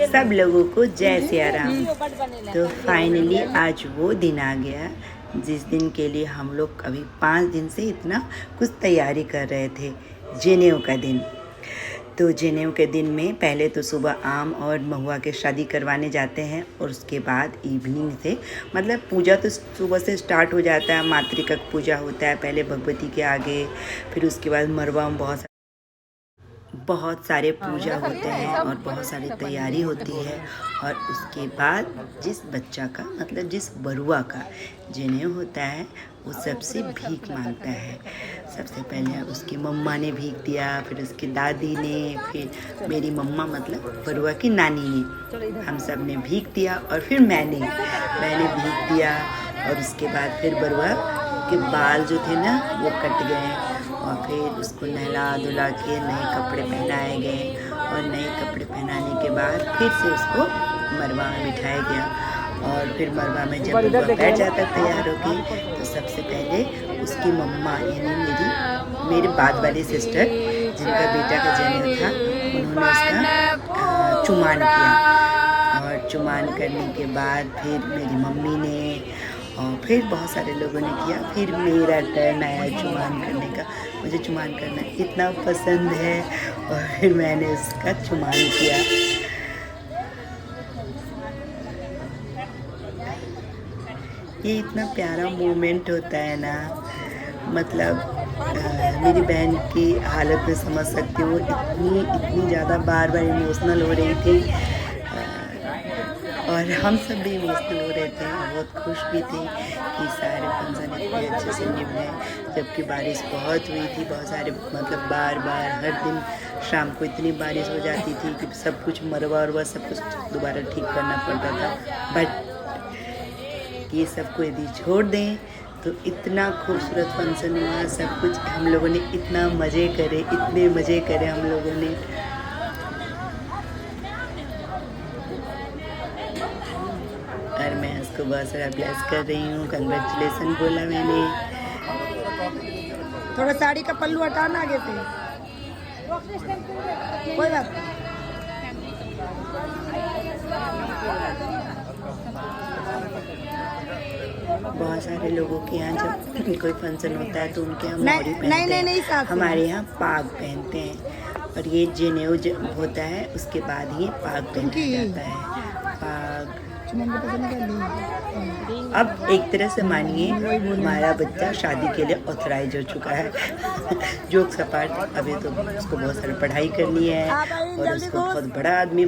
सब लोगों को जय सिया राम। तो फाइनली आज वो दिन आ गया जिस दिन के लिए हम लोग अभी 5 दिन से इतना कुछ तैयारी कर रहे थे, जनेऊ का दिन। तो जनेऊ के दिन में पहले तो सुबह आम और महुआ के शादी करवाने जाते हैं और उसके बाद इवनिंग से मतलब पूजा तो सुबह से स्टार्ट हो जाता है। मातृकक पूजा होता है पहले भगवती के आगे, फिर उसके बाद मरवा में बहुत सारे पूजा होते हैं और बहुत सारी तैयारी होती है। और उसके बाद जिस बच्चा का मतलब जिस बरुआ का जनेऊ होता है वो सबसे भीख मांगता है। सबसे पहले उसकी मम्मा ने भीख दिया, फिर उसकी दादी ने, फिर मेरी मम्मा मतलब बरुआ की नानी ने, हम सब ने भीख दिया और फिर मैंने भीख दिया। और उसके बाद फिर बरुआ के बाल जो थे ना वो कट गए और फिर उसको नहला धुला के नए कपड़े पहनाए गए और नए कपड़े पहनाने के बाद फिर से उसको मरवा में बिठाया गया। और फिर मरवा में जब वो बैठ जाता तैयार होके तो सबसे पहले उसकी मम्मा यानी मेरे बाद वाली सिस्टर जिनका बेटा का जन्म था उन्होंने उसका चुमान किया। और चुमान करने के बाद फिर मेरी मम्मी ने और फिर बहुत सारे लोगों ने किया। फिर मेरा टर्न आया चुमान करने का। मुझे चुमान करना इतना पसंद है और फिर मैंने उसका चुमान किया। ये इतना प्यारा मोमेंट होता है ना, मतलब मेरी बहन की हालत में समझ सकती हूँ। इतनी ज़्यादा बार इमोशनल हो रही थी और हम सब भी इमोशनल हो रहे थे। बहुत खुश भी थे कि सारे फंक्शन इतने अच्छे से निभाए, जबकि बारिश बहुत हुई थी। बहुत सारे मतलब बार हर दिन शाम को इतनी बारिश हो जाती थी कि सब कुछ मरवा और सब कुछ दोबारा ठीक करना पड़ता था। बट ये सबको यदि छोड़ दें तो इतना खूबसूरत फंक्शन हुआ, सब कुछ हम लोगों ने इतना इतने मज़े करे हम लोगों ने। और मैं उसको बहुत सारा ब्लेस कर रही हूँ, कंग्रेचुलेसन बोला मैंने। थोड़ा साड़ी का पल्लू हटाना आगे से, कोई बात नहीं। बहुत सारे लोगों के यहाँ जब कोई फंक्शन होता है तो उनके यहाँ मोहरी पहनते हैं, हमारे यहाँ पाग पहनते हैं। और ये जनेऊ होता है उसके बाद ही पाग पहना जाता है। पाग अब एक तरह से मानिए हमारा बच्चा शादी के लिए ऑथराइज हो चुका है। जोक सपाट, अभी तो उसको बहुत सारी पढ़ाई करनी है और उसको बहुत बड़ा आदमी